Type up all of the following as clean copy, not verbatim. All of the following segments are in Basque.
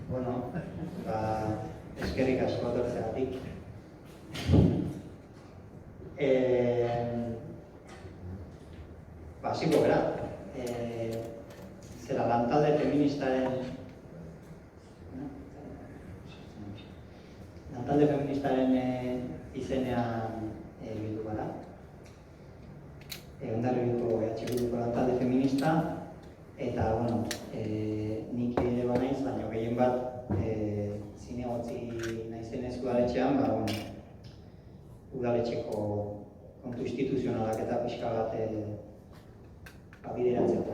Bueno, eskerrik asko etortzeagatik. Hasiko gara. Zera lantalde feministaren izenean bildu gara. Hondarribiako Bilduko lantalde feminista, eta, bueno, nik ere banaiz, baina gehien bat zinegotzi naizenez udaletxean, udaletxeko kontu instituzionalak eta pixka bat bideratzeko.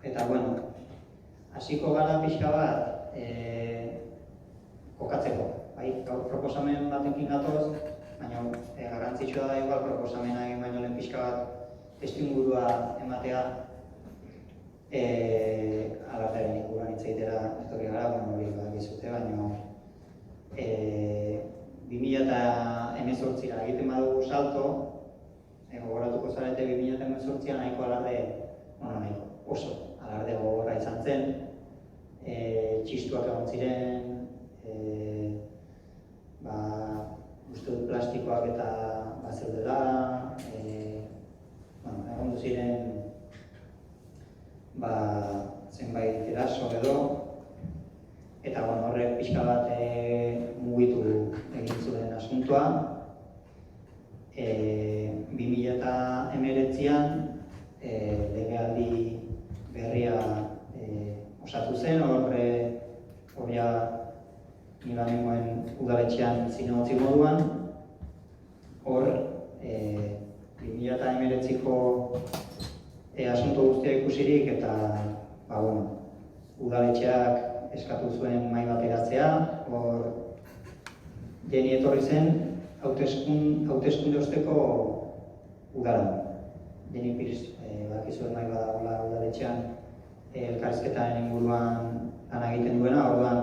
Eta, bueno, hasiko gara pixka bat kokatzeko. Gaur proposamen batekin gatoz, baina garrantzitsua da igual proposamena egin baino lehen pixka bat testuingurua ematea alardearen inguruan hitz egitera etorri gara, hori badakizute, baina 2018ra egiten badugu salto, gogoratuko zarete 2018an nahiko alarde, oso alarde gogorra izan zen, txistuak egon ziren, uste dut plastikoak eta bazeudela, egon ziren zenbait eraso edo, eta horrek pixka bat mugitu egin zuen asuntoa. 2019an legealdi berria osatu zen, horria Nibanengoen udaletxean zinegotzi moduan. Hor, 2019ko asunto guztia ikusirik eta udaletxeak eskatu zuen mahai bat eratzea. Hor, Jeni etorri zen hauteskunde osteko udaran. Jeni Pires bakizuen mahai bat udaletxean elkarrizketaren inguruan lan egiten duena. Orduan,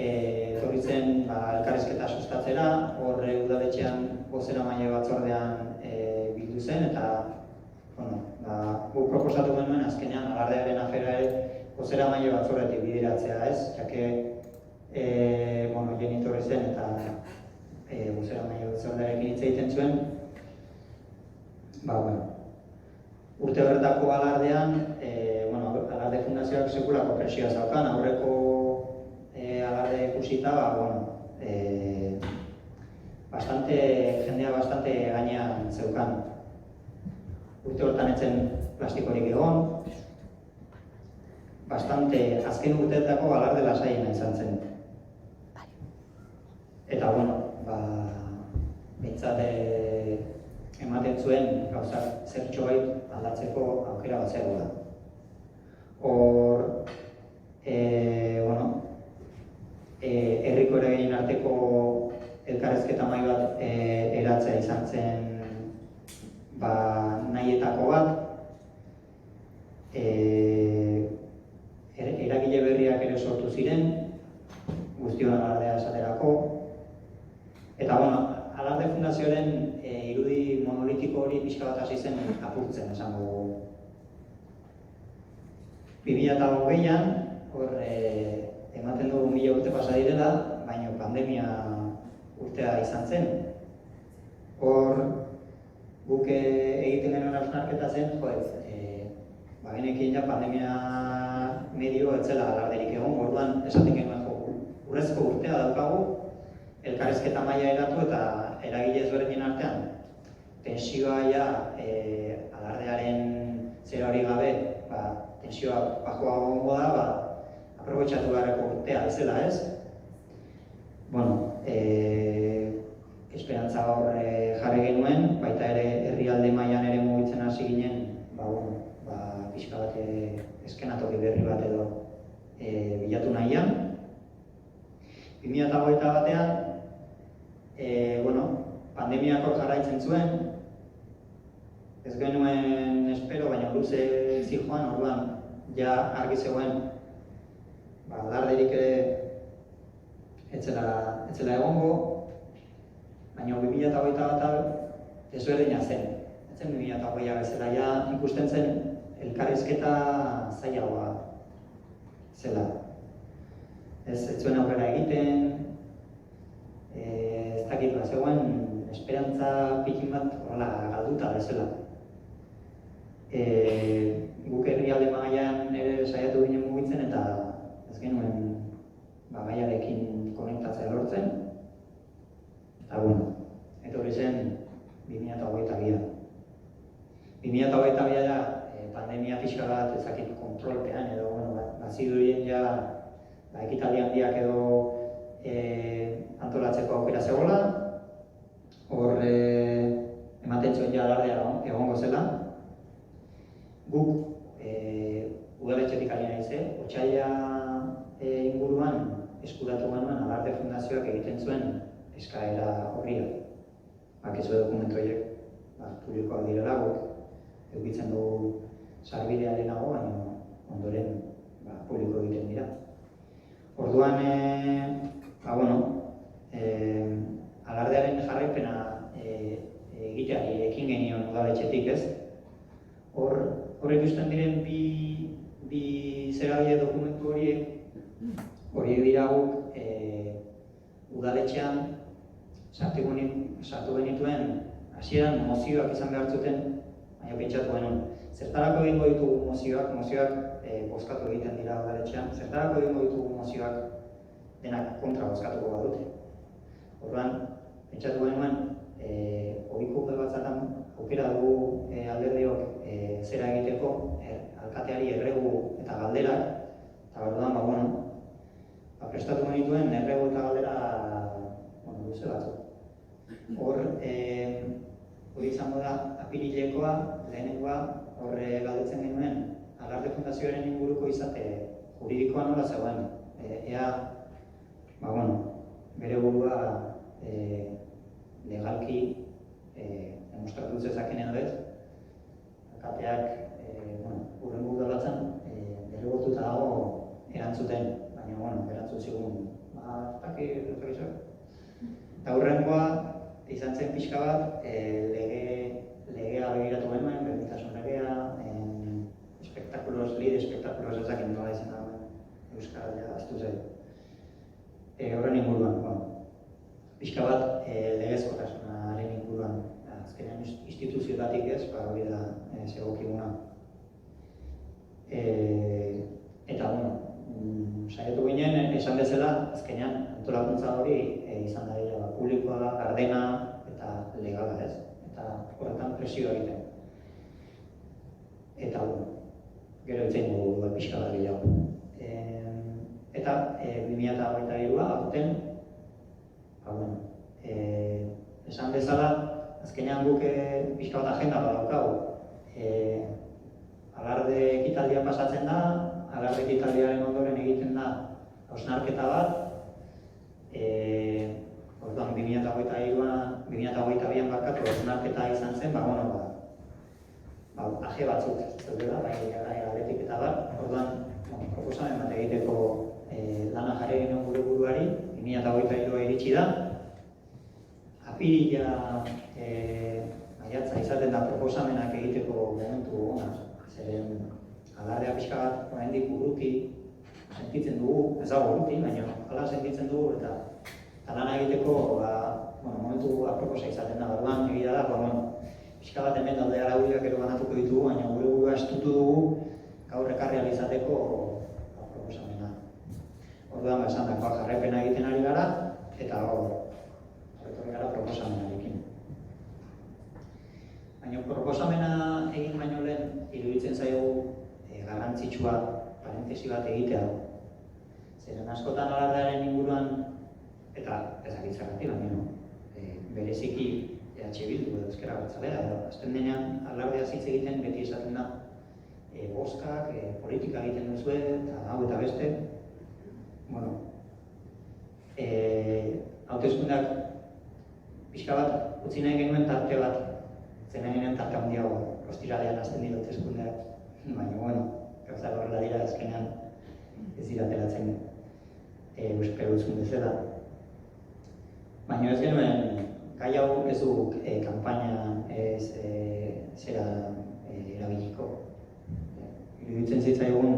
etorri zen elkarrizketa sustatzera, horre udaletxean bozeramaile batzordean bildu zen, eta guk proposatu genuen azkenean alardearen afera bozeramaile batzordetik bideratzea, ez? Jake, Jeni etorri zen eta bozeramaile batzordearekin hitz egiten zuen. Urte horretako alardean, alarde fundazioak sekulako presioa zaukan, aurreko alarde ikusita, jendea bastante gainean zeukan. Urte hortan etzen plastikorik egon, azken urteetako alarde lasaiena izan zen. Eta, behintzat ematen zuen gauzak zertxobait aldatzeko aukera bat zegoela. Hor, herriko eraginen arteko elkarrizketa mahai bat eratzea izan zen nahietako bat. Eragile berriak ere sortu ziren, guztion alardea esaterako. Eta, alarde fundazioaren irudi monolitiko hori pixka bat hasi zen apurtzen, esango dugu. 2020an, hor ematen dugu 1000 urte pasa direla, baina pandemia urtea izan zen. Hor, guk egiten genuen hausnarketa zen, genekin pandemia medio etzela alarderik egon, orduan esaten genuen urrezko urtea daukagu, elkarrizketa maila eratu eta eragile ezberdinen artean. Tensioa alardearen zera hori gabe, tensioa bajoa gongo da, aprobetxatu beharreko urtea bezala, ez? Esperantza hor jarri genuen, baita ere herrialde mailan ere mugitzen hasi ginen, pixka bat eskenatoki berri bat edo bilatu nahian. 2021an, pandemiak hor jarraitzen zuen, ez genuen espero, baina luze zijoan, orduan ja argi zegoen alarderik ere etzela egongo, baina 2021 ezberdina zen. Etzen 2020a bezala, ja ikusten zen elkarrizketa zailagoa zela. Ez zuen aurrera egiten, ez dakit bat zegoen esperantza pikin bat horrela galduta bezala. Guk herrialde mailan ere saiatu ginen mugitzen eta ez genuen gaiarekin konektatzea lortzen. Eta etorri zen 2022. 2022 da pandemia pixka bat ezakit kontrolpean edo bazirudien ja ekitaldi handiak edo antolatzeko aukera zegoela. Hor ematen zuen ja alardea egongo zela. Guk udaletxetik ari naiz, otsaila inguruan eskuratu genuen Alarde Fundazioak egiten zuen eskaera horria. Bakizu dokumentu horiek publikoak direla guk edukitzen dugu sarbidearenago, baina ondoren publiko egiten dira. Orduan, alardearen jarraipena egiteari ekin genion udaletxetik, ez? Hor ikusten diren bi zerabide dokumentu horiek dira guk udaletxean sartu genituen hasieran mozioak izan behar zuten, baina pentsatu genuen. Zertarako egingo ditugu mozioak bozkatu egiten dira udaletxean, zertarako egingo ditugu mozioak denak kontra bozkatuko badute. Orduan, pentsatu genuen, ohiko batzatan aukera dugu alderdiok zera egiteko, alkateari erregu eta galderak, eta orduan, prestatu genituen erregu eta galdera luze batzuk. Hori izango da apirilekoa, lehenengoa, galdetzen genuen Alarde Fundazioaren inguruko izate juridikoa nola zegoen. Ea, bere burua legalki demostratu zezaken edo ez. Alkateak, hurrengo udalatzen, derrigortuta dago erantzuten, baina, erantzun zigun, eta hurrengoa izan zen pixka bat, legea begiratu genuen, berdintasun legea, espektakulos ezakin nola izan da Euskara aztu zen. Horren inguruan, pixka bat legezkotasunaren inguruan, azkenean instituzioetatik ez, hori da zegokiguna. Eta, saiatu ginen, esan bezala, azkenean antolakuntza hori izan da dira publikoa, gardena eta legala ez. Eta horretan presioa egiten. Eta, gero itzen dugu pixka bat gehiago. Eta 2023a aurten, esan bezala, azkenean guk pixka bat agenda bat daukagu. Alarde ekitaldia pasatzen da, Alarde ekitaldiaren ondoren egiten da hausnarketa bat. Orduan 2022an barkatu hausnarketa izan zen, aje batzuk zeudela, galetik eta bat. Orduan, proposamen bat egiteko lana jarri ginen gure buruari, 2023a iritsi da. Apirila maiatza izaten da proposamenak egiteko momentu ona. Zeren alardea pixka bat oraindik urruti sentitzen dugu, ez dago urruti, baina hala sentitzen dugu eta lana egiteko momentu aproposa izaten da. Orduan egia da, pixka bat hemen daude araudiak ero banatuko ditugu, baina gure burua estutu dugu gaur ekarri ahal izateko proposamena. Orduan esan dakoa jarraipena egiten ari gara eta horretorri gara proposamenarekin. Baina proposamena egin baino lehen iruditzen zaigu garrantzitsua parentesi bat egitea. Zeren askotan alardearen inguruan, eta ezagitzagatik, bereziki Bildu edo Ezker Abertzalea, azten denean alardea hitz egiten beti esaten da boskak, politika egiten duzue, eta hau eta beste. Hauteskundeak pixka bat utzi nahi genuen tarte bat, zen nahi genuen tarte handiago, ostiralean azten dira hauteskundeak. Baina, gauzak horrela dira azkenean ez dira ateratzen espero duzun bezala. Baina ez genuen, gai hau ez du kanpaina ez zera erabiliko. Iruditzen zitzaigun,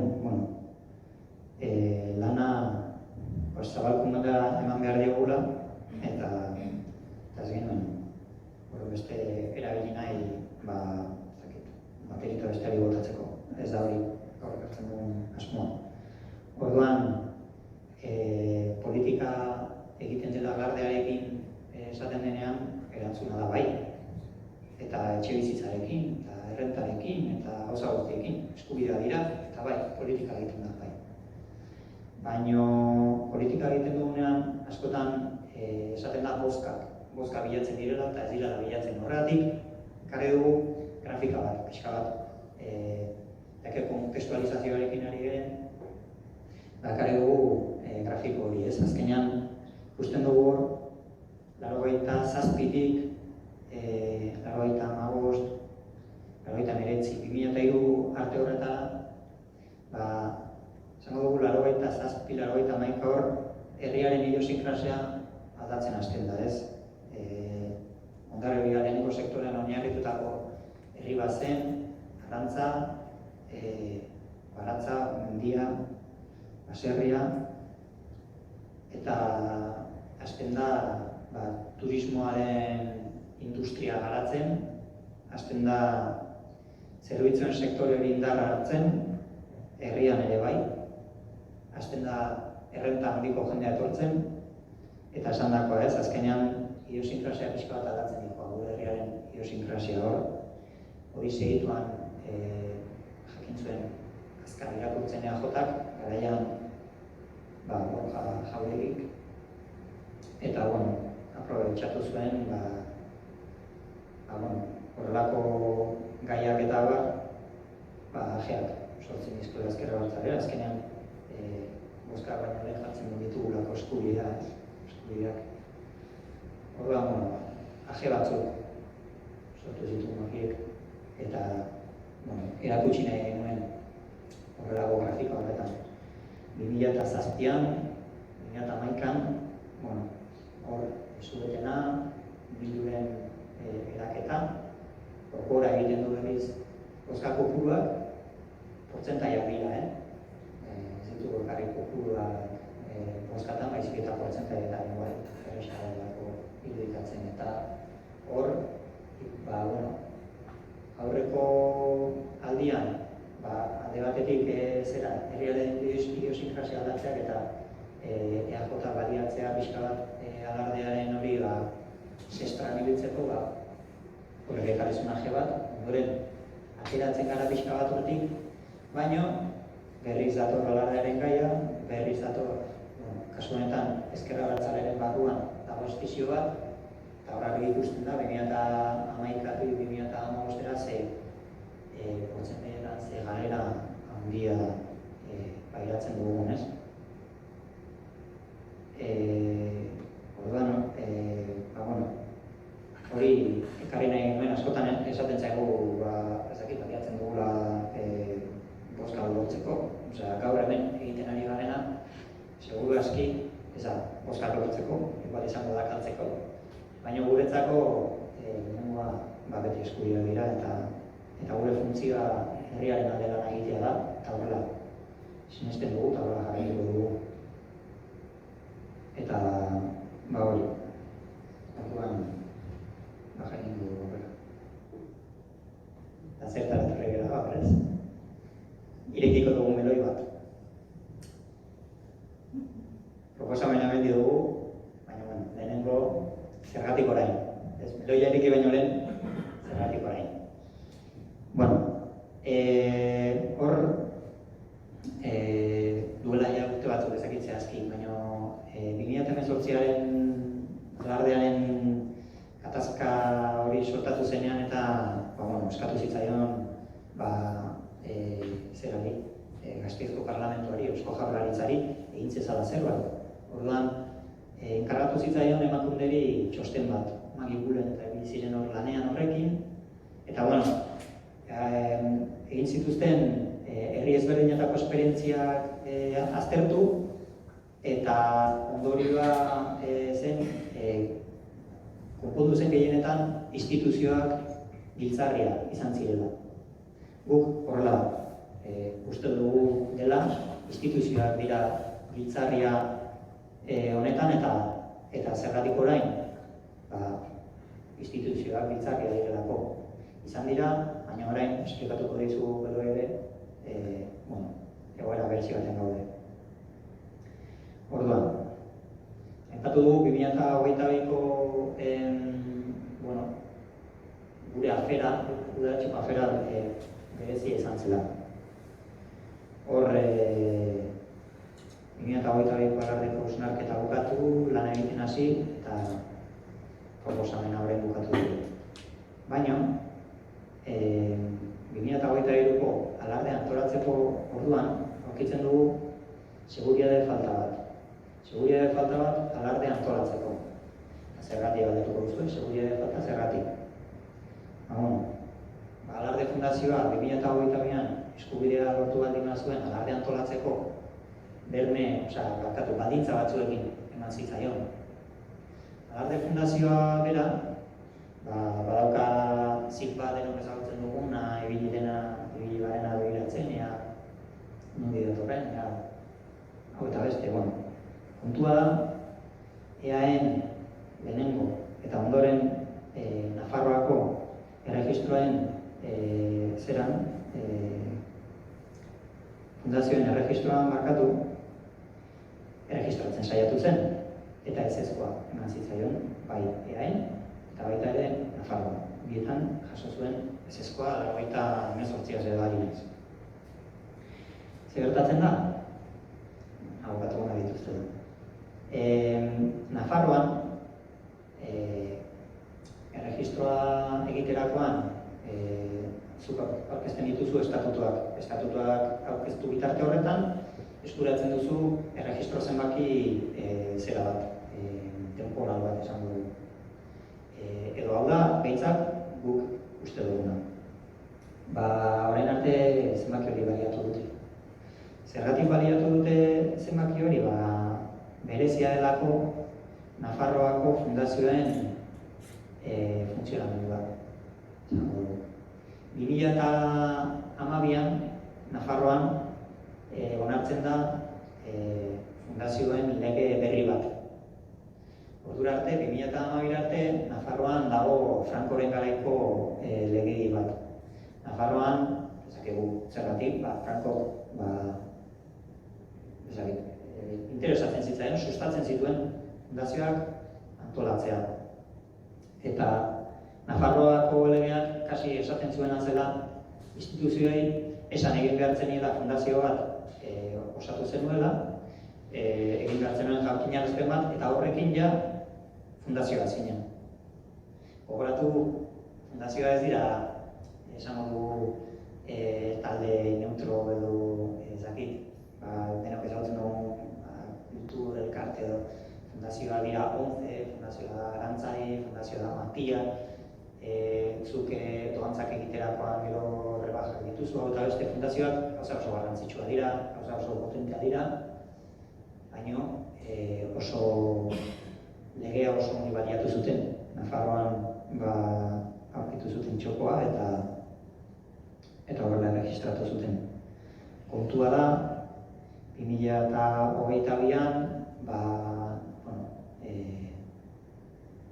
politika egiten da, bai. Baina politika egiten dugunean, askotan esaten da bozka bilatzen direla eta ez direla bilatzen. Horregatik, ekarri dugu grafika bat, pixka bat, eta kontestualizazioarekin ari garen, ekarri dugu grafiko hori, ez? Azkenean, ikusten dugu hor, 87-tik, 85, 89, 2003 arte horretara, esango dugu 87, 90 hor, herriaren idiosinkrasia aldatzen hasten da, ez? Ondarribia lehenengo sektorean oinarritutako herri bat zen, arrantza, baratza, mendia, baserria, eta hasten da turismoaren industria garatzen, hasten da zerbitzuen sektore hori indarra hartzen, herrian ere bai, hasten da errenta handiko jendea etortzen, eta esan dakoa ez, azkenean idiosinkrasia pixka bat aldatzen dikoa, gure herriaren idiosinkrasia hor, hori segituan jakin zuen azkar irakurtzen eajotak, garaian Borja Jauregik, eta aprobetxatu zuen horrelako gaiak eta ajeak sortzen dizko ezkerra bertzalera, azkenean bozka baino lehen jartzen ditugulako eskubideak. Orduan, aje batzuk sortu zitugu makiek, eta erakutsi nahi genuen horrelako grafika horretan. 2007an, 2011an, hor zuetena, bilduren eraketa, gora egiten du berriz bozka kopuruak, portzentaiak dira, ez ditugu ekarri kopuruak bozkatan, baizik eta portzentaietan igual, erresagalako irudikatzen, eta hor, aurreko aldian, alde batetik herriaren idiosinkrasia aldatzeak eta EAJ baliatzea pixka bat alardearen hori zestran ibiltzeko horregekarizun bat, ondoren ateratzen gara pixka bat hortik, baina berriz dator alardearen gaia, berriz dator, kasu honetan ezkerra bertzaleren barruan dago estizio bat, eta horrak ikusten da, 2011-tik 2015-era portzentaietan ze galera handia pairatzen dugun, ez? Orduan, hori ekarri nahi genuen askotan esaten zaigu, baliatzen dugula bozka lortzeko. Gaur hemen egiten ari garena, seguru aski, bozka lortzeko, igual izango da kaltzeko. Baina guretzako, beti eskubidea dira, eta gure funtzioa herriaren alde lan egitea da, eta horrela sinesten dugu, eta horrela jarraituko dugu. Eta, hori, orduan, jakin dugu horrela. Eta zertara etorri gara berez, irekiko dugu meloi bat. Proposamena bendi dugu, baina, lehenengo zergatik orain. Meloia ireki baino lehen, zergatik orain. Hor, duela ja urte batzuk ezakitzea azki, baina 2018aren alardearen gatazka hori sortatu zenean eta eskatu zitzaion zerari, Gasteizko Parlamentuari, Eusko Jaurlaritzari egin zezala zerbait. Orduan, enkargatu zitzaion emakunderi txosten bat, magigulen eta egin ziren hor lanean horrekin, eta egin zituzten herri ezberdinetako esperientziak aztertu, eta ondorioa zen, konpondu zen gehienetan instituzioak giltzarria izan zirela. Guk horrela uste dugu dela, instituzioak dira giltzarria honetan, eta zergatik orain, instituzioak giltzarria direlako izan dira, baina orain esplikatuko dizu gero ere, egoera berezi baten gaude. Orduan, aipatu dugu 2022ko gure afera, udaletxeko afera berezia izan zela. Hor, 2022ko alardeko hausnarketa bukatu, lan egiten hasi, eta proposamen horren bukatu dugu. Baina, 2023ko alardea antolatzeko orduan, aurkitzen dugu seguritate falta bat. Seguritate falta bat alardea antolatzeko. Zergatik galdetuko duzu, seguritate falta zergatik. Alarde Fundazioa 2022an eskubidea lortu baldin zuen alarde antolatzeko baldintza batzuekin eman zitzaion. Alarde Fundazioa bera, badauka zip bat denok ezagutzen duguna, ibili barena begiratzen, nondi datorren, hau eta beste, kontua da, EAen lehenengo eta ondoren Nafarroako erregistroen fundazioen erregistroan markatu, erregistratzen saiatu zen, eta ezezkoa eman zitzaion, bai EAen, eta baita ere Nafarroan. Bietan jaso zuen ezezkoa 98 edaginez. Zer gertatzen da? Hau bat gona dituzte da. Nafarroan, erregistroa egiterakoan, zuk aurkezten dituzu estatutuak. Estatutuak aurkeztu bitarte horretan, eskuratzen duzu erregistro zenbaki zera bat, temporal bat esango dugu. Edo hau da, behintzat guk uste duguna. Orain arte zenbaki hori baliatu dute. Zergatik baliatu dute zenbaki hori? Berezia delako Nafarroako fundazioen funtzionamendu bat. 2012an Nafarroan onartzen da fundazioen lege berri bat. Ordura arte, 2012 arte, Nafarroan dago Frankoren garaiko legedi bat. Nafarroan, ezakegu zergatik, Franko interesatzen zitzaien, sustatzen zituen fundazioak antolatzea. Eta Nafarroako legeak kasi esaten zuena zela instituzioei esan egin behartzen niela fundazio bat osatu zenuela, egin behartzen nuen jakinarazpen bat, eta horrekin ja fundazioa zinen. Gogoratu, fundazioa ez dira, esango dugu talde neutro edo ezakit, denok ezagutzen dugu kultur, elkarte edo, fundazioa dira 11, fundazioa da Arantzai, fundazioa da Matia, zuk doantzak egiterakoan gero rebajak dituzu, eta beste fundazioak gauza oso garrantzitsua dira, gauza oso potentea dira, baina oso legea oso hori baliatu zuten. Nafarroan aurkitu zuten txokoa eta horrela erregistratu zuten. Kontua da, 2022an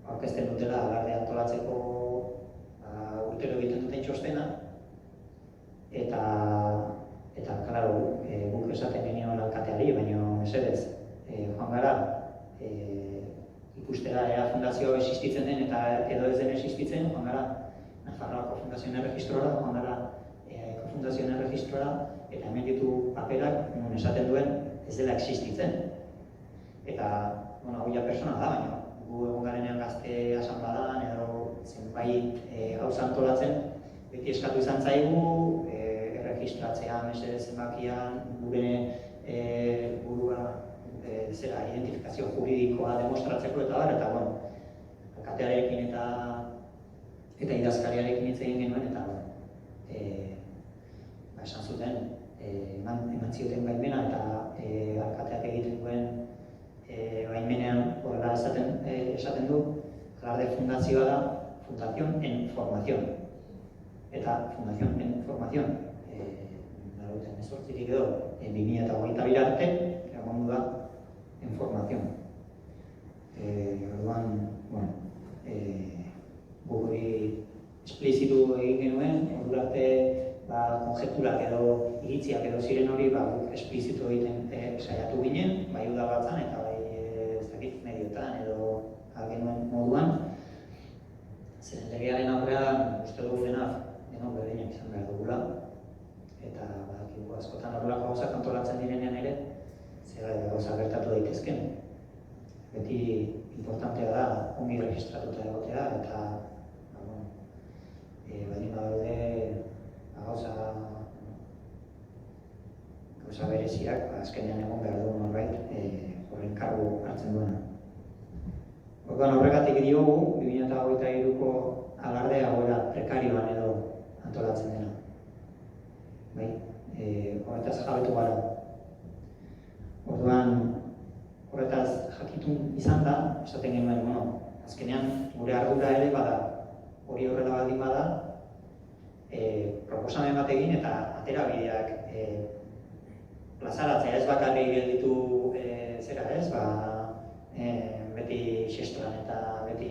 aurkezten dutela alarde antolatzeko urtero egiten duten txostena, eta klaro, guk esaten genion alkateari, baina mesedez, joan gara, ikustera ea fundazio existitzen den eta edo ez den existitzen, joan gara Nafarroako fundazioen erregistrora, joan gara EAeko fundazioen erregistrora, eta hemen ditu paperak, non esaten duen ez dela existitzen. Eta, hau ja persona da, baina gu egon garenean gazte asanbladan edo zenbait gauza antolatzen, beti eskatu izan zaigu, erregistratzea, mesedez zenbakian, gure burua, identifikazio juridikoa demostratzeko eta alkatearekin eta idazkariarekin hitz egin genuen, eta esan zuten, eman zioten baimena eta alkateak egiten duen baimenean horrela esaten du, alarde fundazioa da Fundación en Formación. Eta Fundación en Formación, 2018tik edo 2022 arte, egongo da en formación. Orduan, guri esplizitu egin genuen, ordura arte konjekturak edo iritziak edo ziren hori esplizitu egiten saiatu ginen, bai udabatzan eta bai medioetan edo genuen moduan. Zeren legearen aurrean uste dugu denok berdinak izan behar dugula, eta badakigu askotan horrelako gauzak gauza gertatu daitezken. Beti importantea da ongi registratuta egotea eta baldin badaude gauza bereziak azkenean egon behar dugu norbait horren kargu hartzen duena. Orduan horregatik diogu 2023ko alardea egoera prekarioan edo antolatzen dena. Bai, horretaz jabetu gara. Orduan horretaz jakitun izan da, esaten genuen, azkenean gure ardura ere bada, hori horrela baldin bada, proposamen bat egin eta aterabideak plazaratzea ez bakarrik gelditu beti xestoan eta beti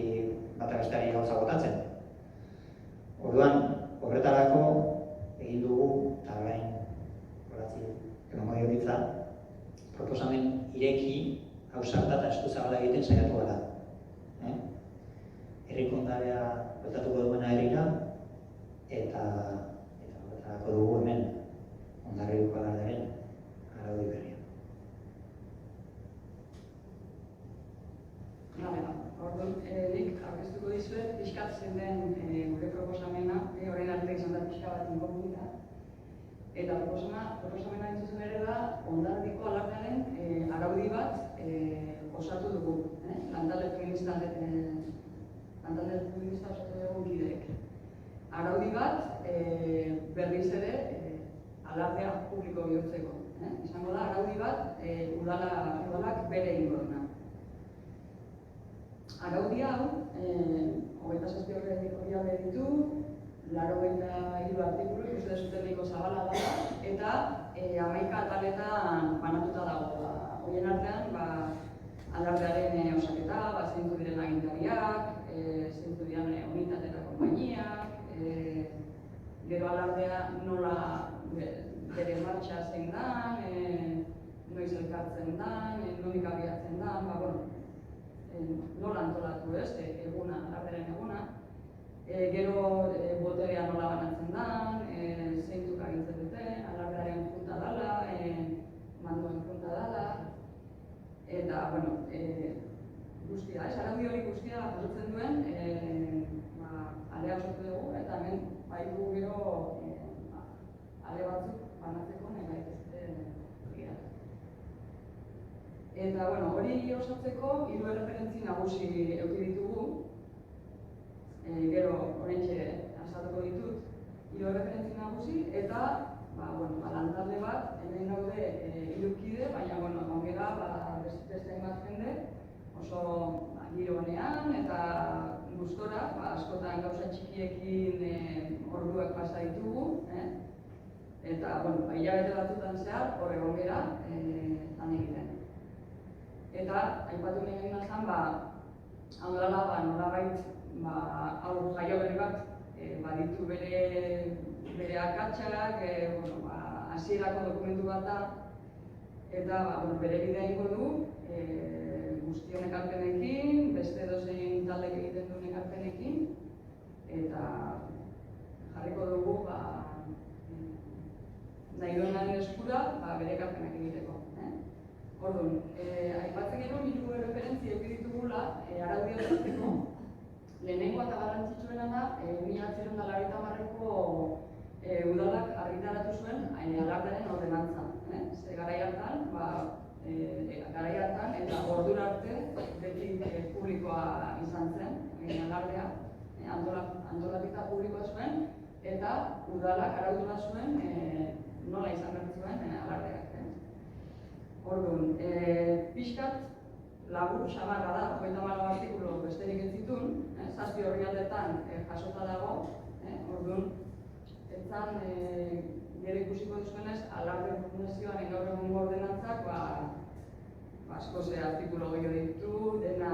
bata besteari gauza botatzen. Orduan, horretarako egin dugu, eta orain, emango diotitza, proposamen ireki, ausarta eta eskuzabala egiten saiatu gara. Herriko ondarea bueltatuko duena herrira, eta horretarako dugu hemen Hondarribiako alardearen araudi berria. Orduan, nik aurkeztuko dizuet, pixkat zen den gure proposamena, horrein arte izan da pixka bat inkognita. Eta proposamena dituzun ere da, Hondarribiko alardearen araudi bat osatu dugu. Lantalde feminista osatu dugu kideek. Araudi bat, berriz ere, alardea publiko bihurtzeko. Izango da, araudi bat, udalak bere egingo duena. Araudi hau, 27 horri ditu, 83 artikulu, ikuste zuteniko zabala da, eta 11 ataletan banatuta dago. Horien artean, alardearen osaketa, zeintzuk diren agintariak, zeintzuk diren unitate eta konpainiak, gero alardea nola bere martxa zein dan, noiz elkartzen dan, nondik abiatzen dan, nola antolatu eguna, alardearen eguna, gero boterea nola banatzen dan, zeintzuk agintzen dute, alardearen junta dala, mandoen junta dala, eta, guztia, araudi hori guztia jasotzen duen, alea sortu dugu, eta hemen baitu gero ale batzuk banatzeko nahi gaitezte gira. Eta, hori osatzeko, 3 erreferentzi nagusi eduki ditugu, gero oraintxe azalduko ditut, 3 erreferentzi nagusi, eta, lantalde bat, hemen gaude 3 kide, baina, ongera, beste hainbat jende, oso giro honean eta gustora, askotan gauza txikiekin orduak pasa ditugu, eta, hilabete batzutan zehar, hor egon gera, lan egiten. Eta, aipatu nahi egin nazan, hau dela, nolabait, hau jaio berri bat, baditu bere akatsak, hasierako dokumentu bat da, eta bere bidea egingo du, guztion ekarpenekin, beste edozein taldek egiten duen ekarpenekin, eta jarriko dugu nahi duenaren eskura bere ekarpenak egiteko. Orduan, aipatzen gero, 3 erreferentzia eduki ditugula araudia osatzeko, lehenengoa eta garrantzitsuena da, 1990ko udalak argitaratu zuen alardearen ordenantza. Ze garai hartan, eta ordura arte, beti publikoa izan zen, alardea, antolaketa publikoa zuen, eta udalak arautura zuen nola izan behar zuen alardeak. Orduan, pixkat labur samarra da, 34 artikulu besterik ez zituen, 7 orrialdetan jasota dago, orduan, etzan gero ikusiko duzuenez, alarde fundazioan gaur egungo ordenantzak asko ze artikulu gehiago ditu, dena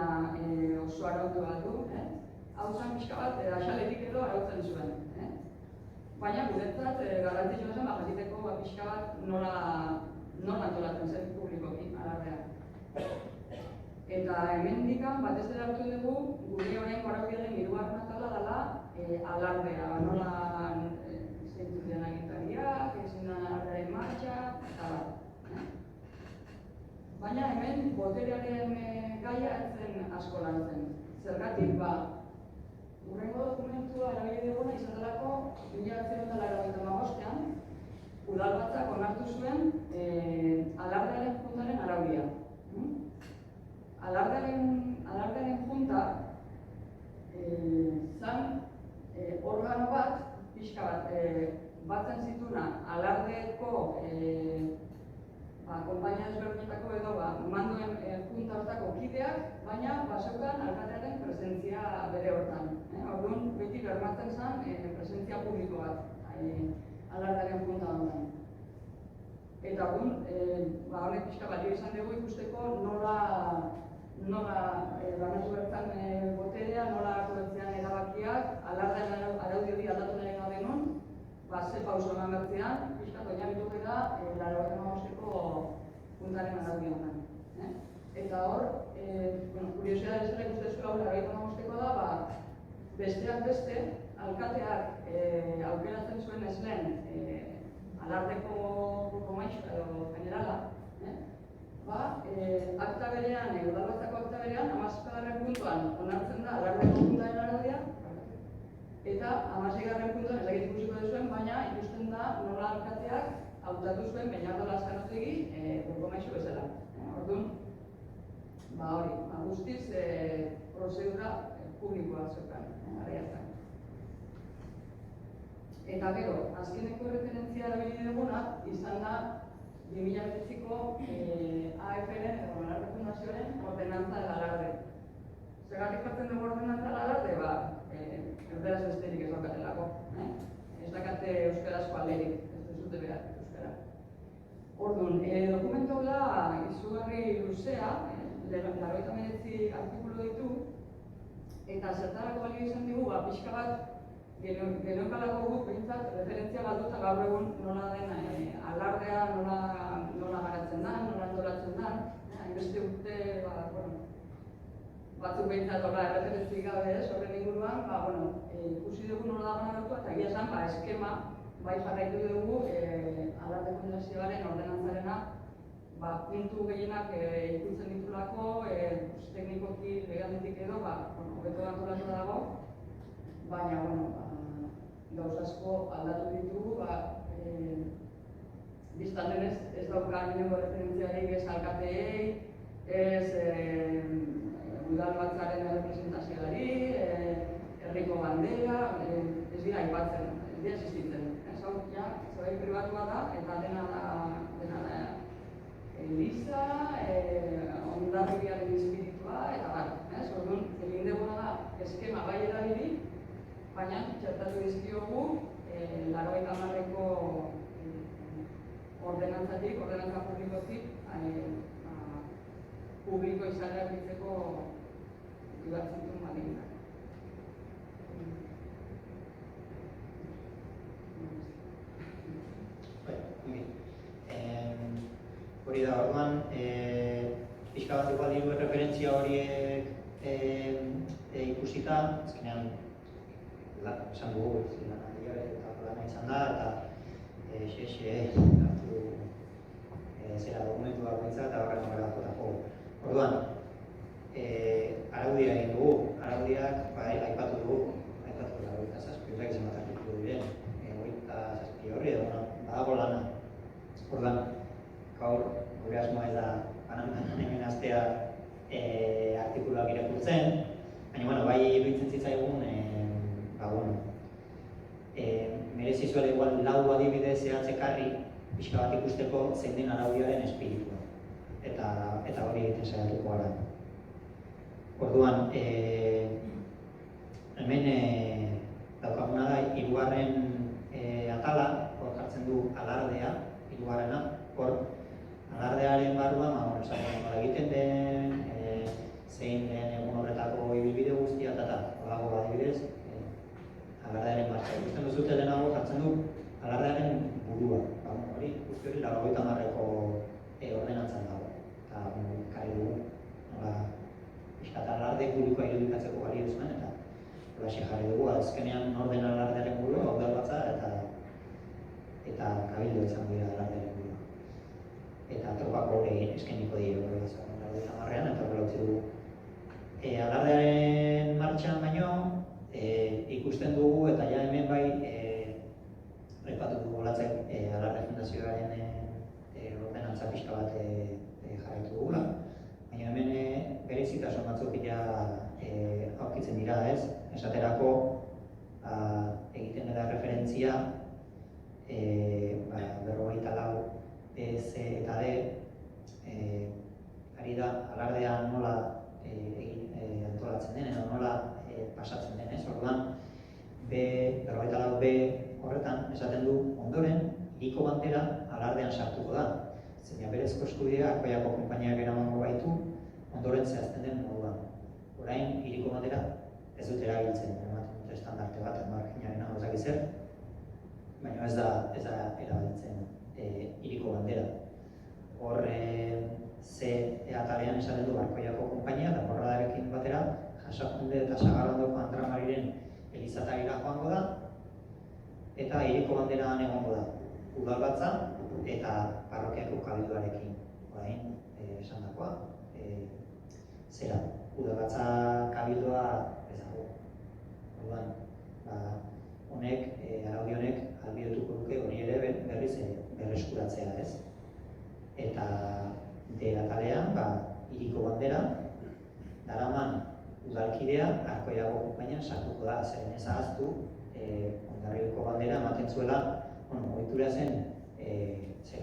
oso arautua du, hau zen pixka bat, axaletik edo arautzen zuen. Baina guretzat garrantzitsua zen jakiteko pixka bat nola antolatzen zen publikoki alardea. Eta hemendikan batez ere hartu dugu gure oraingo araudiaren 3. atala dela alardea, nola zeintzuk diren agintariak, ezin da alardearen martxa, eta bat. Baina hemen boterearen gaia ez zen asko lantzen. Zergatik, hurrengo dokumentua erabili duguna izan delako 1985an udalbatzak onartu zuen alardearen juntaren araudia. Alardearen junta zan organo bat, pixka bat, batzen zituna alardeko konpainia desberdinetako edo mandoen junta hortako kideak, baina baseukan alkatearen presentzia bere hortan. Orduan, beti bermatzen zen presentzia publiko bat alardearen junta hortan. Eta orduan, horrek pixka balio izan dugu ikusteko nola banatu bertan boterea, nola korretzean erabakiak, alardearen araudi hori aldatu nahi gabe non, ze pauso eman bertzean, pixkat oinarrituko da 85ko juntaren araudi honetan. Eta hor, kuriosidade bezala ikustezu hau 85ko da, besteak beste, alkateak aukeratzen zuen ez lehen alardeko komaixka edo generala, akta berean, udalbatzako akta berean, 11. puntuan onartzen da alardeko juntaren araudia, eta 16. puntuan ez dakit ikusiko duzuen, baina ikusten da nola alkateak hautatu zuen Beñardo Laskarotegi komaixo bezala. Orduan, hori, guztiz prozedura publikoa zeukan, garaiatan. Eta gero, azkeneko referentzia erabili duguna izan da 2008ko AFR-en, edo Alarde Fundazioaren, ordenantza del alarde. Zergatik jartzen dugu ordenantza del alarde? Erderaz besterik ez daukatelako. Ez dakate euskarazko alderik, ez dute behar euskara. Orduan, dokumentu da izugarri luzea, 89 artikulu ditu, eta zertarako balio izan digu, pixka bat geneukalako guk behintzat referentzia bat dut gaur egun nola den alardea, nola garatzen den, nola antolatzen den, hainbeste urte, batzuk behintzat horra referentzik gabe ez, horren inguruan, ikusi dugu nola dagoen arautua, eta egia esan, eskema, bai jarraitu dugu alarde fundazioaren ordenantzarena, puntu gehienak ikutzen ditulako, teknikoki, legaletik edo, hobeto antolatu dago, baina, gauz asko aldatu ditugu, biztan denez ez dauka inongo referentziarik ez alkateei, ez udalbatzaren representazioari, herriko bandera, ez dira aipatzen, ez dira existitzen. Ez hau, zerbait pribatua da, eta dena da Eliza, Hondarribiaren espiritua, eta bat. Orduan, egin duguna da, eskema bai erabili, baina txertatu dizkiogu 90ko ordenantzatik, ordenantza publikotik, publiko izatea bitzeko ibatzitun balinak. Hori da, orduan, pixka bat igual diru referentzia horiek ikusita, azkenean, esan dugu, eta lana izan da, eta hartu zera dokumentu bakoitza eta bakarrik nomeratuetako. Orduan, araudia egin dugu, araudiak aipatu dugu, hogeita zazpi horrek izan bat artikulu diren, hogeita zazpi horri edo, badago lana. Orduan, gaur, gure asmoa ez da banan hemen astea artikuluak irakurtzen, baina bai iruditzen zitzaigun, merezi zuela igual lau adibide zehatzekarri pixka bat ikusteko zein den araudiaren espiritua. Eta hori egiten saiatuko gara. Orduan, hemen daukaguna da hirugarren atala, hor jartzen du alardea, hirugarrena, hor alardearen barruan, nola egiten den, zein den egun horretako ibilbide guztia, eta hor adibidez, alardearen martxa. Ikusten duzute denago jartzen du alardearen burua. Hori, guzti hori 90ko ordenantzan dago. Eta karri dugu, pixkat alarde publikoa irudikatzeko balio zuen, eta hori jarri dugu, azkenean orden alardearen burua, udalbatza eta kabildo izango dira alardearen burua. Eta topak hori eskeniko dira, amarrean, eta horrela utzi dugu. Alardearen martxan baino, ikusten dugu, eta ja hemen bai, aipatu dugu olatzek Alarde Fundazioaren ordenantza pixka bat jarraitu dugula. Baina hemen berezitasun batzuk aurkitzen dira, ez? Esaterako, egiten dela referentzia, 54 C eta D, ari da alardea nola antolatzen den, edo nola pasatzen den, ez? Orduan, 54 B horretan esaten du ondoren, hiriko bandera alardean sartuko da. Zeina berezko eskubidea, Arkoiako konpainiak eramango baitu, ondoren zehazten den moduan. Orain, hiriko bandera ez dut erabiltzen, ematen dute estandarte bat, marginaren hau zer, baina ez da erabiltzen hiriko bandera. Hor, ze atalean esaten du Arkoiako konpainia, eta Borradarekin batera, Jasakunde eta Sagarrondoko Andramariren elizatagira joango da, eta hiriko banderan egongo da. Udalbatza eta parrokiako kabildoarekin. Orain, esan dakoa, zera, udalbatza kabildoa ez dago. Orduan, honek, araudi honek, ahalbidetuko duke hori ere berriz berreskuratzea, ez? Eta D atalean, hiriko bandera, daraman udalkidea Arkoiako konpainia sartuko da, zeren ez ahaztu, Hondarribiko bandera ematen zuela, ohitura zen,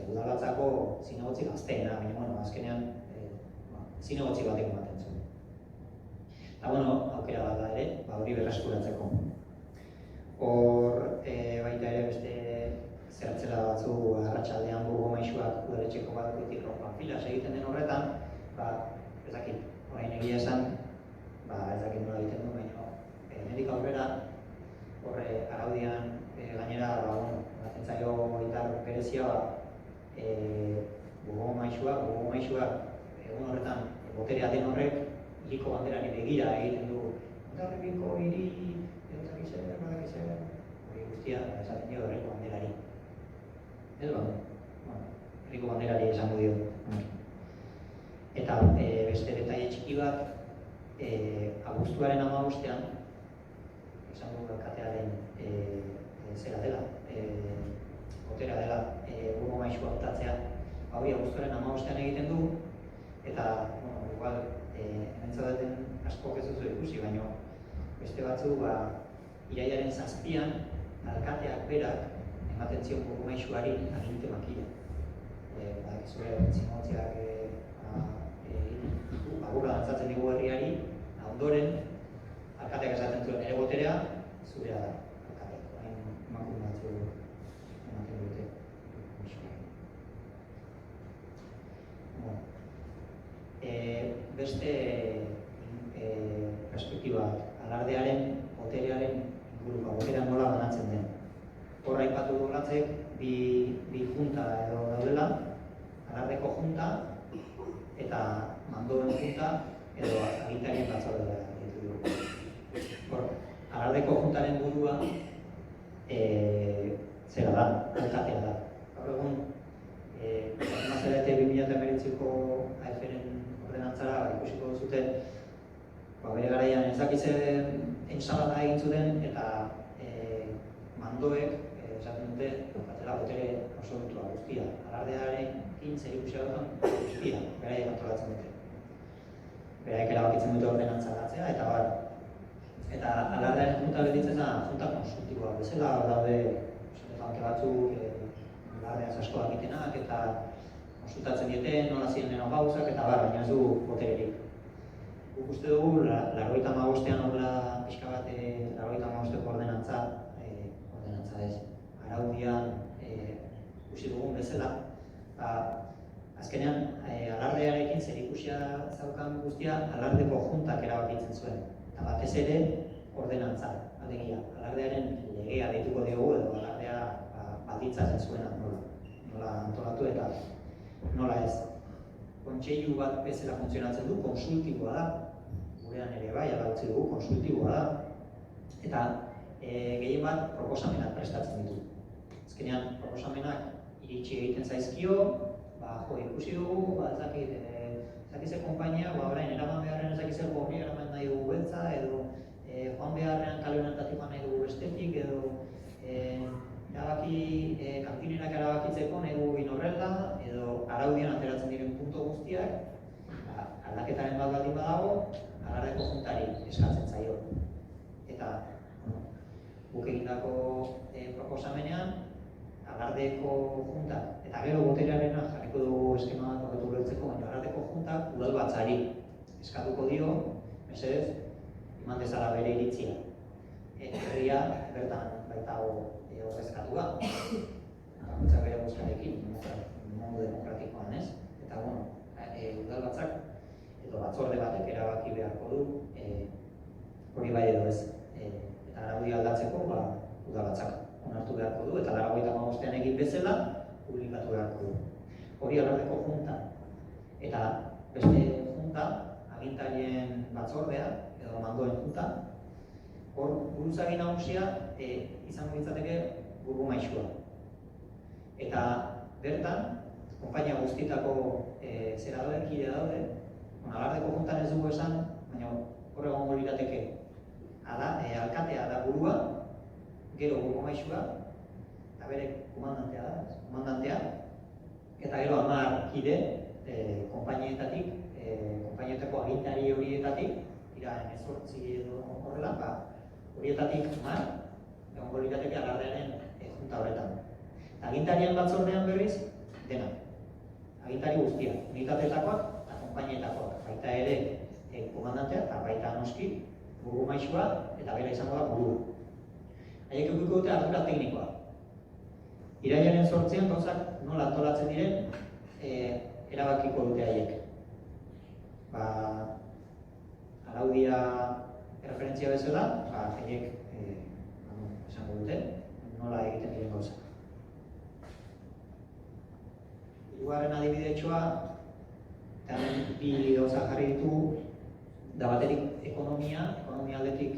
udalbatzako zinegotzi gazteena, baina, azkenean, zinegotzi batek ematen zuen. Eta, aukera bat da ere, hori berreskuratzeko. Hor, baita ere beste zertzela batzu arratsaldean Burgo Maisuak udaletxeko batetik panfilas egiten den horretan, ez dakit, orain egia esan, ez dakit nola egiten du, baina, hemendik aurrera, horre araudian gainera, ematen zaio itar berezia, Burgo Maisuak egun horretan boterea den horrek hiriko banderari begira egiten du Hondarribiko hiri, badakizer, hori guztia esaten dio herriko banderari. Ez herriko banderari esango dio. Eta beste detaile txiki bat, abuztuaren 15ean, esan dugu alkatearen zera dela, botera dela Burgo Maisua hautatzea, hori abuztuaren 15ean egiten du, eta, igual, hementzadaten asko ez duzu ikusi, baina beste batzu, irailaren 7an, alkateak berak ematen zion Burgo Maisuari aginte makila. Zure zinegotziak agurra dantzatzen digu herriari, ondoren, alkateak esaten zuen ere boterea, zurea da, alkateak. Hain makun batzu ematen dute. Beste perspektiba, alardearen, boterearen inguruko, boterea nola banatzen den. Horra aipatu dugulatzek, bi junta edo daudela, alardeko junta eta mandoen junta edo agintarien batzordea ditu dugu. Alardeko juntaren burua zera da, alkatea da. Gaur egun, Mazerete 2019ko AFR-en ordenantzara ikusiko duzuten, bere garaian ez dakitzen ensalada egin zuten eta mandoek esaten dute batela botere absolutua guztia. Alardearekin zerikusia duten guztia, beraiek antolatzen dute. Beraiek erabakitzen dute ordenantza hartzea eta bar. Eta alardearen junta betitzen da junta konsultiboa bezala, daude banke batzuk alardeaz asko dakitenak eta konsultatzen diete, nola ziren deno gauzak eta bar, baina ez du botererik. Guk uste dugu, 95ean horrela pixka bat, 95eko ordenantza ez, araudian ikusi dugun bezala. Azkenean, alardearekin zerikusia zaukan guztia, alardeko juntak erabakitzen zuen. Eta batez ere, ordenantza, alegia. Alardearen legea deituko diogu edo alardea baldintzatzen zuena nola antolatu eta nola ez. Kontseilu bat bezala funtzionatzen du, konsultiboa da. Gurean ere bai, alautzi dugu, konsultiboa da. Eta gehien bat proposamenak prestatzen ditu. Azkenean, proposamenak iritsi egiten zaizkio, ikusi dugu, ze konpainia, orain eraman beharrean ezakizel gorri eraman nahi dugu beltza, edo joan beharrean kale honetatik joan nahi dugu bestetik, edo kantinenak erabakitzeko nahi dugu inorrela, edo araudian ateratzen diren punto guztiak, aldaketaren bat baldin badago, alardeko juntari eskatzen zaio. Eta guk egindako proposamenean, alardeko juntak, eta gero boterearena jarriko dugu eskema bat hobetu ulertzeko, baina alardeko juntak udalbatzari eskatuko dio, mesedez, eman dezala bere iritzia. Herria bertan baitago ordezkatua, bakoitzak bere bozkarekin, modu demokratikoan ez. Eta udalbatzak edo batzorde batek erabaki beharko du hori bai edo ez. Eta araudi aldatzeko udalbatzak onartu beharko du, eta 95ean egin bezala publikatu beharko du. Hori alardeko junta. Eta beste junta, agintarien batzordea, edo mandoen junta, hor buruzagi nagusia izango litzateke burgu maisua. Eta bertan, konpainia guztietako kide daude, alardeko juntan ez dugu esan, baina hor egongo lirateke alkatea da burua, gero burgu maisua, eta bere komandantea, eta gero 10 kide konpainietatik, konpainietako agintari horietatik, dira 18 edo horrela, horietatik 10 egongo lirateke alardearen junta horretan. Agintarien batzordean berriz, dena. Agintari guztiak, unitateetakoak eta konpainietakoak. Baita ere komandantea eta baita noski burgu maisua eta bera izango da burua. Haiek edukiko dute ardura teknikoa. Irailaren 8an gauzak nola antolatzen diren erabakiko dute haiek. Araudia erreferentzia bezala, haiek esango dute nola egiten diren gauzak. Hirugarren adibidetxoa, eta bi gauza jarri ditu, da baterik ekonomia aldetik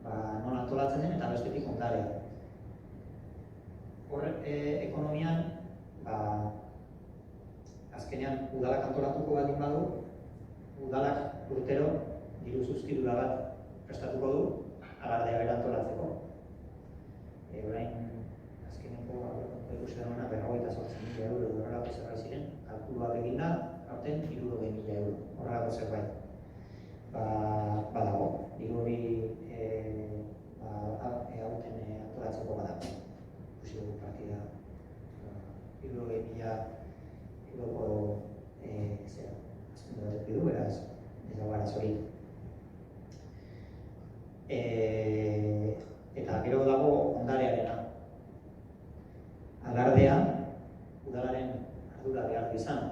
nola antolatzen den, eta bestetik ondarea. Hor ekonomian, azkenean udalak antolatuko baldin badu, udalak urtero diru zuzkidura bat prestatuko du alardea bera antolatzeko. Orain, azkeneko ikusi denuna 58.000 euro edo horrelako zerbait ziren, kalkuluak eginda, aurten 60.000 euro, horrelako zerbait. Badago, diru hori aurten antolatzeko badago. Ikusi dugu partida, 60.000 euroko azkendu batek bidu, beraz, ez dago arazorik. Eta gero dago ondarearena. Alardea, udalaren ardura behar du izan.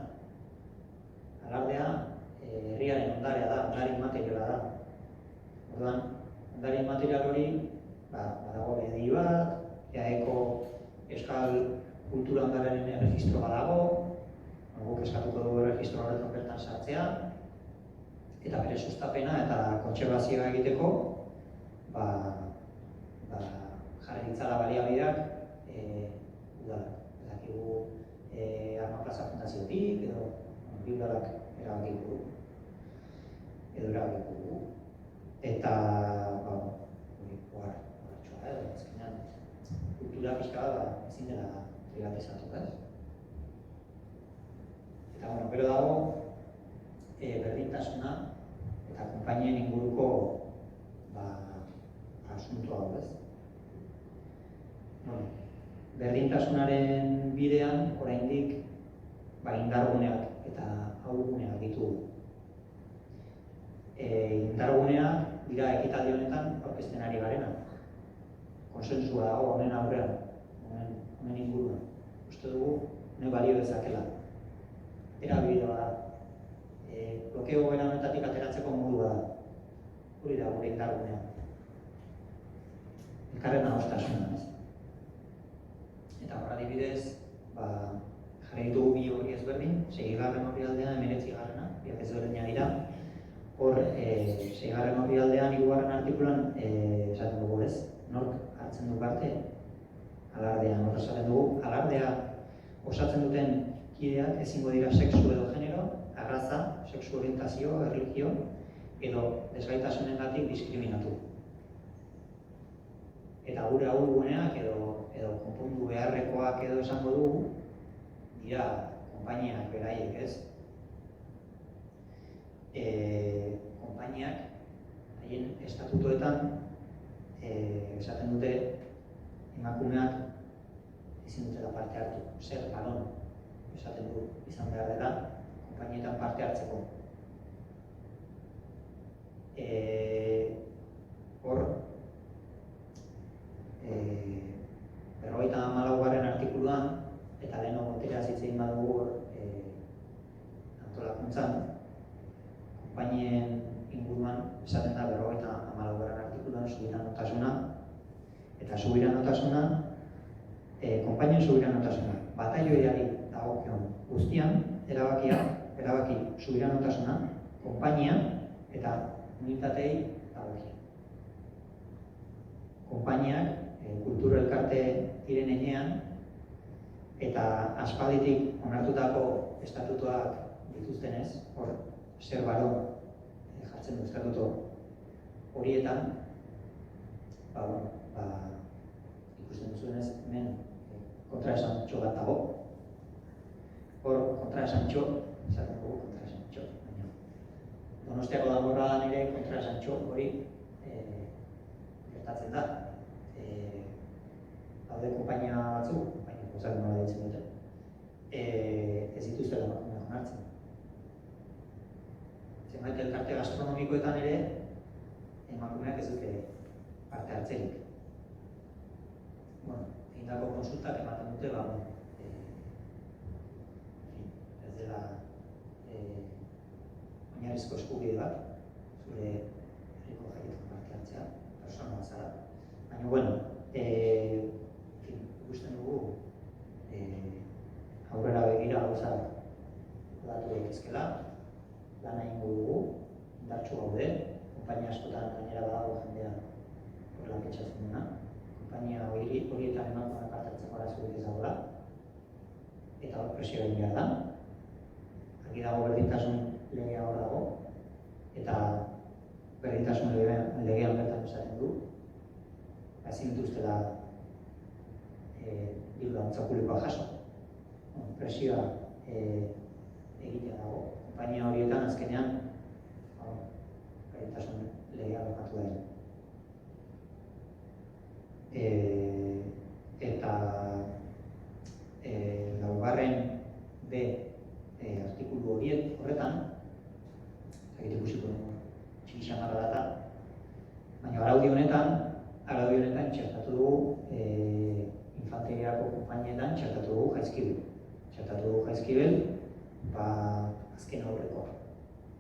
Alardea, herriaren ondarea da, ondare inmateriala da. Orduan, ondare inmaterial hori, badago bedi bat, EAEko Euskal Kultura Ondarearen erregistro badago, guk eskatuko dugu erregistro horretan bertan sartzea, eta bere sustapena eta kontserbazioa egiteko, jarri ditzala baliabideak udalak. Edakigu Arma Plaza Fundaziotik, edo bi udalak erabakiko du. Eta, horretxoa, azkenean, kultura pixka ezin dela privatizatu, ez? Eta, gero dago, berdintasuna eta konpainien inguruko asunto hau, ez? Berdintasunaren bidean, oraindik indarguneak eta ahulguneak ditugu. Indarguneak dira ekitaldi honetan aurkezten ari garena. Konsensua dago honen aurrean, honen inguruan. Uste dugu, honek balio dezakela. Erabidea da. Blokeo bera honetatik ateratzeko modu da. Hori da gure indargunea. Elkarren adostasuna, ez? Eta horra adibidez, jarri ditugu bi hori ezberdin, 6. orrialdean, 19. biak ezberdinak dira. Hor, 6. orrialdean, 3. artikulan, esaten dugu ez, nork hartzen du parte, alardean. Hor esaten dugu, alardea osatzen duten kideak ezingo dira sexu edo genero, arraza, sexu orientazio, erlijio edo desgaitasunengatik diskriminatu. Eta gure ahulguneak edo konpondu beharrekoak edo esango dugu, dira konpainiak beraiek, ez? Konpainiak, haien estatutuetan, esaten dute emakumeak ezin dutela parte hartu, zer balon, esaten du izan behar dela, konpainietan parte hartzeko. Hor, 54. artikuluan, eta leheno boterea zitzein badugu hor antolakuntzan, konpainien inguruan esaten da 54. artikuluan subiranotasuna, eta subiranotasuna, konpainien subiranotasuna, bataioiari dagokion guztian, erabaki subiranotasuna, konpainia eta unitatei dagokion. Konpainiak kultura elkarte diren heinean, eta aspalditik onartutako estatutuak dituztenez, hor, zer balon jartzen du estatuto horietan, ikusten duzuenez, hemen kontraesantxo bat dago. Hor, kontraesantxo, esaten dugu kontraesantxo, baina Donostiako Danborradan ere kontraesantxo hori gertatzen da. Daude konpainia batzuk, baina gozak nola ditzen dute, ez dituztela emakumeak onartzen. Zenbait elkarte gastronomikoetan ere, emakumeak ez dute parte hartzerik. Egindako konsultak ematen dute, ez dela oinarrizko eskubide bat, zure herriko jaietan parte hartzea, persona bat zara. Baina, ikusten dugu, aurrera begira gauzak aldatu daitezkeela, lana egingo dugu, indartsu gaude, konpainia askotan gainera badago jendea horrela pentsatzen dena, konpainia horietan emakumeak parte hartzeko arazorik ez dagoela, eta hor presio egin behar da. Argi dago berdintasun legea hor dago, eta berdintasun legean bertan esaten du, ezin dituztela diru-laguntza publikoa jaso. Presioa egitea dago. Konpainia horietan azkenean berdintasun legea bermatu da. Eta 4. Artikulu horretan, zagite ikusiko txiki xamarra data, baina araudi honetan txertatu dugu infanteriako konpainietan txertatu dugu jaizkibel. Txertatu dugu jaizkibel, azken aurreko.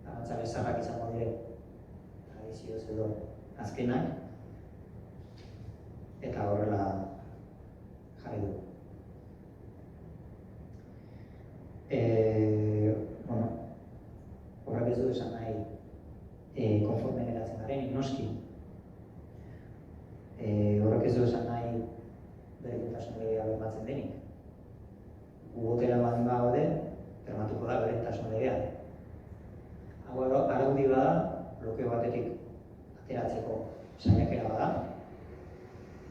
Arantza bezarrak izango dire, tradizioz edo azkenak, eta horrela jarri dugu. Horrek ez du esan nahi konforme geratzen garenik, noski. Horrek ez du esan nahi berdintasun legea bermatzen denik. Gu botera baldin bagaude, bermatuko da berdintasun legea. Hau araudi bada, blokeo batetik ateratzeko saiakera bada,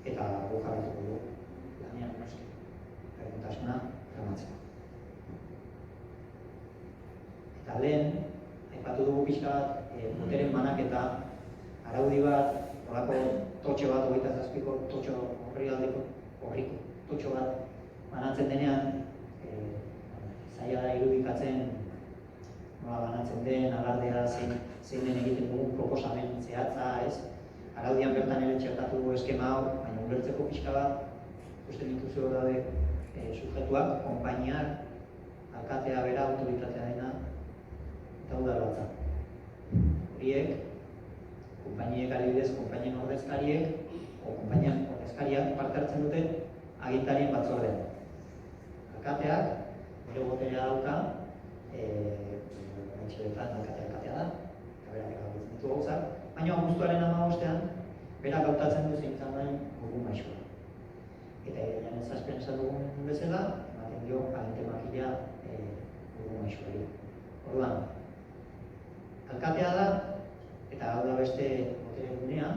eta gu jarrituko du lanean noski, berdintasuna bermatzeko. Eta lehen, aipatu dugu pixka bat, boteren banaketa, araudi bat, horako totxo bat, 27ko totxo horriko totxo bat banatzen denean, zaila da irudikatzen nola banatzen den, alardea zein den egiten dugun proposamen zehatza, ez? Araudian bertan ere txertatu dugu eskema hau, baina ulertzeko pixka bat, ikusten dituzu hor daude subjektuak, konpainiak, alkatea bera, autoritatea dena, eta udalbatza. Horiek, konpainiek adibidez, konpainien ordezkariek, o konpainien ordezkariak parte hartzen dute agintarien batzordean. Alkateak, bere boterea dauka, etxeetan alkatea da, eta berak egabitzen ditu gauzak, baina abuztuaren 15ean, berak hautatzen du zein zan dugu maixua. Eta iranen zazpian esan dugun bezala, ematen dio aginte makilea dugu maixuari. Orduan, alkatea da, eta hau da beste botere gunea,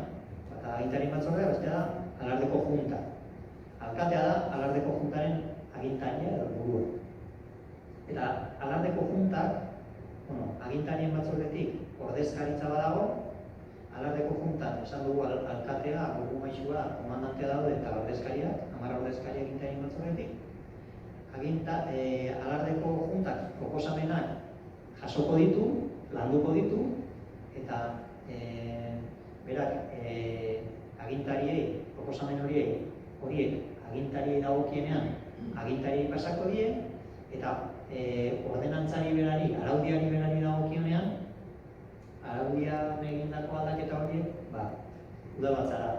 eta agintari batzordea beste da alardeko junta. Alkatea da alardeko juntaren agintaria edo burua. Eta alardeko juntak, agintarien batzordetik ordezkaritza badago, alardeko juntan esan dugu alkatea, burgu maixua, komandantea daude eta ordezkariak, 10 ordezkari agintarien batzordetik. Alardeko juntak proposamenak jasoko ditu, landuko ditu, eta berak agintariei, proposamen horiek agintariei dagokienean agintariei pasako die, eta ordenantzari berari, araudiari berari dagokienean, araudia egindako aldaketa horiek, udalbatzara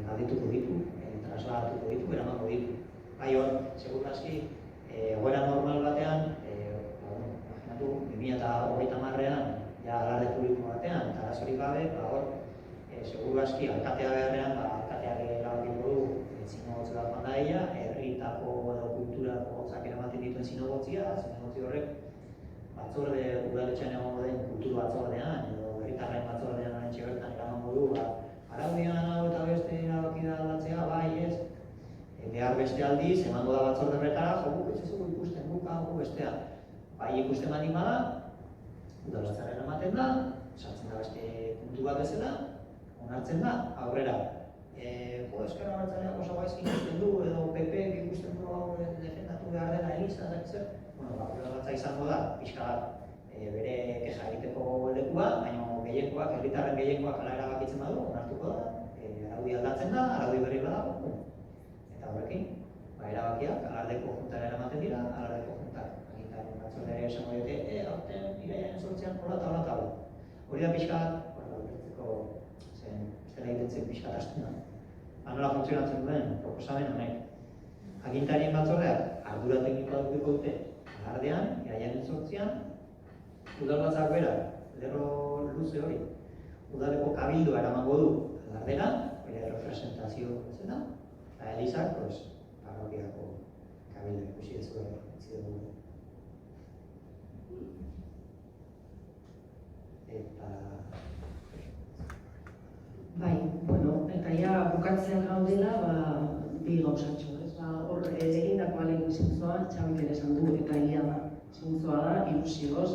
aldituko ditu, trasladatuko ditu, eramango ditu. Bai hor, segurazki, egoera normal batean, imaginatu, 2030ean, ja alarde publiko batean, eta arazorik gabe, hor, segurazki, alkatea beharrean, alkateak erabakiko du zinegotzi bat joan daia, herritako edo kulturako gotzak eramaten dituen zinegotzia horrek batzorde udaletxean egongo den kultur batzordean edo herritarren batzordean oraintxe bertan eramango du, araudian hau eta beste erabaki da aldatzea, bai ez, behar beste aldiz, emango da batzorde horretara, guk ez dugu ikusten, guk hau bestea. Bai ikusten baldin bada, udalbatzaren ematen da, sartzen da beste puntu bat bezala, onartzen da, aurrera. Ezkerra Abertzaleak oso gaizki ikusten du, edo PP ikusten du hau defendatu behar dela Elisa, udalbatza izango da, pixka bat bere kexa egiteko lekua, baina gehiengoak, herritarren gehiengoak ala erabakitzen badu, onartuko da, araudi aldatzen da, araudi berri badago, eta horrekin, erabakiak alardeko juntara eramaten dira, alardeko juntak agintaren batzordeari esango dute, aurten iraiaren 8an hola eta hola eta hola. Hori da pixka bat, zela egiten pixka bat astuna. Nola funtzionatzen duen proposamen honek. Agintarien batzordeak ardura teknikoa dukiko dute alardean, iraiaren 8an, udalbatzak bera, lerro luze hori, udaleko kabildua eramango du alardera, bere representazio zena, eta Elizak, parrokiako kabildu ikusi ez duen utzi dugu. Eta... Bai, eta ja bukatzean gaudela, bi gauzatxo, ez? Hor egindako alegin zintzoa, Txabik ere esan du, eta egia da, zintzoa da, ilusioz,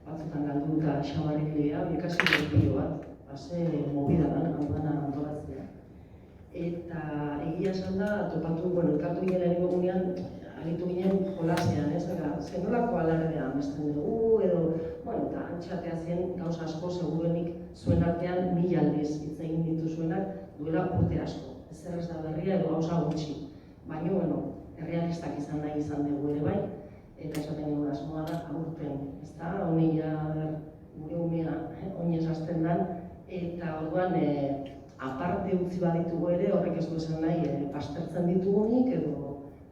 batzutan galdu eta xabarrikidea, ikasi guztio bat, ze movida da, handana antolatzea. Eta egia esan da, topatu, elkartu ginen lehenengo gunean, aritu ginen jolasean, ez? Zer nolako alardea amesten dugu, edo, eta antxatea zen gauza asko seguruenik zuen artean 1000 aldiz hitz egin dituzuenak duela urte asko. Ezer ez da berria edo gauza gutxi. Baina, errealistak izan nahi izan dugu ere bai, eta esaten dugu asmoa da aurten, ez da? Honea, gure umea, oinez hasten den, eta orduan aparte utzi baditugu ere, horrek ez du esan nahi pastertzen ditugunik edo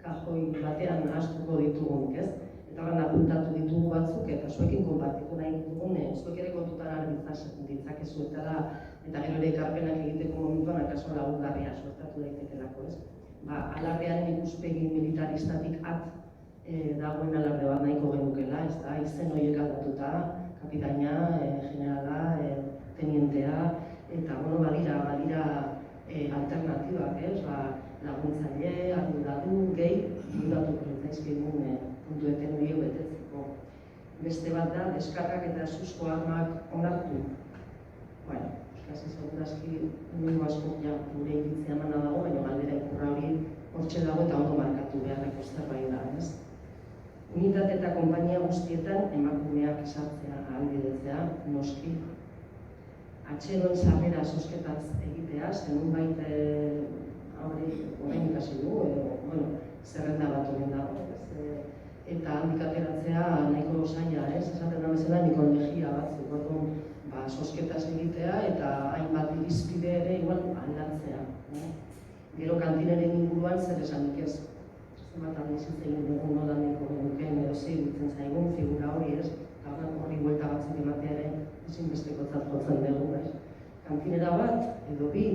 kajoi batean astuko ditugunik, ez? Eta horren apuntatu ditugu batzuk eta zuekin konpartitu nahi ditugun, zuek ere kontutan har ditzakezu eta gero ere ekarpenak egiteko momentuan akaso lagungarria suertatu daitekelako, ez? Alardearen ikuspegi militaristatik dagoen alarde bat nahiko genukela, ez da? Izen horiek aldatuta, kapitaina, generala, tenientea, eta badira alternatibak, ez? Laguntzaile, arduradu, gehi, arduratuko zaizkigun puntueten horiek betetzeko. Beste bat da, deskargak eta suzko armak onartu. Eskasi segurazki mundu asko gure iritzia emana dago, baina galdera ikurra hori hortxe dago eta ondo markatu beharreko zerbait da, ez? Unitate eta konpainia guztietan emakumeak sartzea ahalbidetzea, noski. Atxeroen sarrera zozketaz egitea, zenun bait orain ikasi du, zerrenda bat omen dago. Eta handik ateratzea nahiko zaila, esaten da bezala mikrolegia batzuk, orduan zozketaz egitea eta hainbat irizpide ere igual aldatzea. Gero kantinaren inguruan zer esanik ez. Zenbat aldiz hitz egin dugu nola nahiko genukeen edo zer iruditzen zaigun figura hori, ez? Eta horri buelta batzuk ematea ere ezinbestekotzat jotzen dugu, ez? Kantinera bat, edo bi,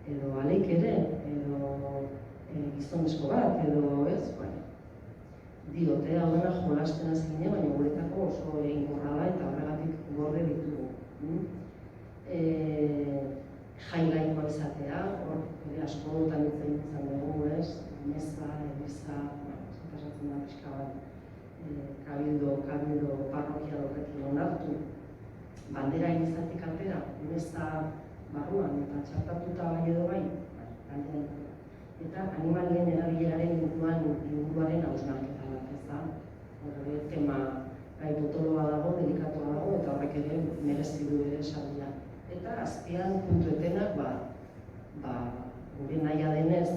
edo aleik ere, edo gizonezko bat, edo ez, diote, hau dena jolasten hasi ginen, baina guretako oso eginkorra da eta horregatik gorde ditugu. Jailaikoa izatea, hor askotan hitz egin izan dugu, meza, eliza, pasatzen da pixka bat, kabildo, parrokia horrekin onartu, bandera inizatik atera, meza barruan eta txartatuta bai edo bai, eta animalien erabileraren inguruaren hausnarketa bat, ez da? Horre, tema gai potoloa dago, delikatoa dago, eta horrek ere merezi du ere esaldia. Eta azpian puntu etenak, gure nahia denez,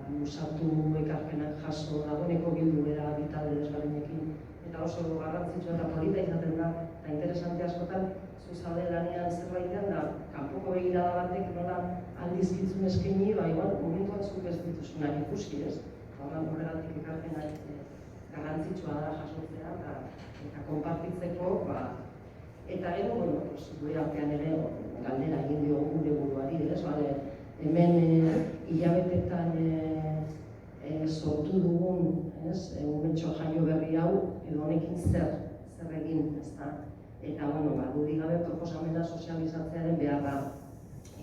musatu ekarpenak jaso dagoeneko bildu bera bitalde desberdinekin, eta oso garrantzitsua eta polita izaten da, eta interesante askotan, zuzaude lanean zerbaitean da, kanpoko begirada batek nola aldizkitzun eskaini, igual, momentuan zuk ez dituzunak ikusi, ez? Horregatik ekarpenak garrantzitsua da jasotzea eta konpartitzeko, eta gero, gure artean ere galdera egin diogu gure buruari, ez? Hemen hilabetetan sortu dugun, umetxo jaio berri hau, edo honekin zer egin, ez da? Eta, dudik gabe proposamena sozializatzearen beharra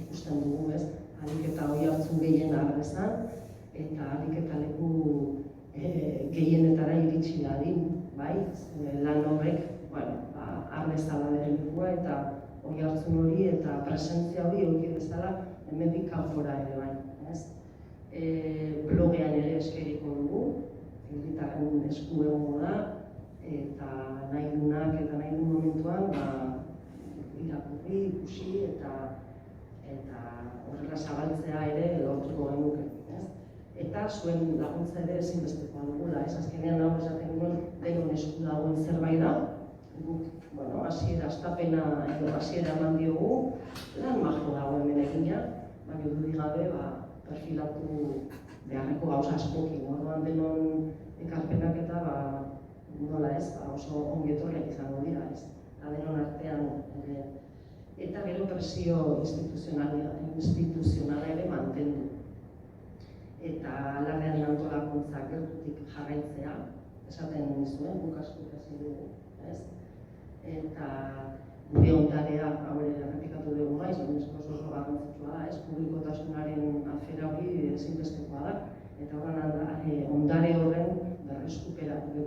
ikusten dugu, ez? Alik eta hori hartzun gehien arrezan, eta alik eta leku gehienetara iritsi dadin, bai? Lan horrek, arrezala bere lekua eta hori hartzun hori eta presentzia hori hori bezala hemendik kanpora ere bai, ez? Blogean ere eskeriko dugu, herritarren esku egongo da, eta nahi dunak eta nahi duen momentuan irakurri, ikusi eta horrela zabaltzea ere lortuko genuke, ez? Eta zuen laguntza ere ezinbestekoa dugula, ez? Azkenean hau esaten duen denon esku dagoen zerbait da, guk, hasiera astapena edo hasiera eman diogu, lan majo dago hemen egina, baina dudik gabe perfilatu beharreko gauza askokin, orduan denon ekarpenak eta nola ez, oso ongietorriak izango dira, ez? Eta denon artean ere. Eta gero presio instituzionala ere mantendu. Eta larrean antolakuntza gertutik jarraitzea, esaten nizuen, guk asko ikasi dugu, ez? Eta gure ondarea, hau ere errepikatu dugu gaiz, oso garrantzitsua da, ez? Publikotasunaren afera hori ezinbestekoa da, eta horren ondare horren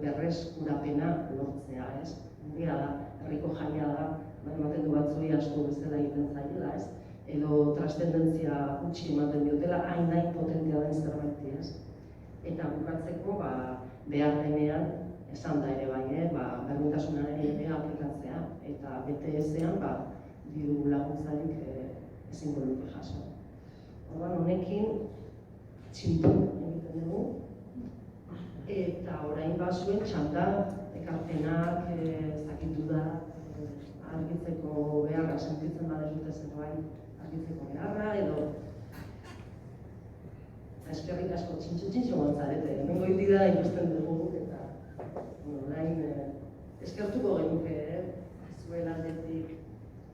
berreskurapena lortzea, ez? Ondia da, herriko jaia da, ematen du batzoi asko bezala egiten zaiela, ez? Edo trascendentzia gutxi ematen diotela, hain potentea den zerbaiti, ez? Eta bukatzeko, behar denean, esan da ere bai, berdintasunaren ere aplikatzea, eta BTS-ean, diru laguntzarik ezingo luke jaso. Orduan, honekin, txintu egiten dugu, eta orain zuen txanda, ekarpenak, zakitu da, argitzeko beharra, sentitzen badezute zerbait, argitzeko beharra, edo eskerrik asko txintxo gontzarete, hemen goiti da ikusten dugu, eta orain eskertuko genuke,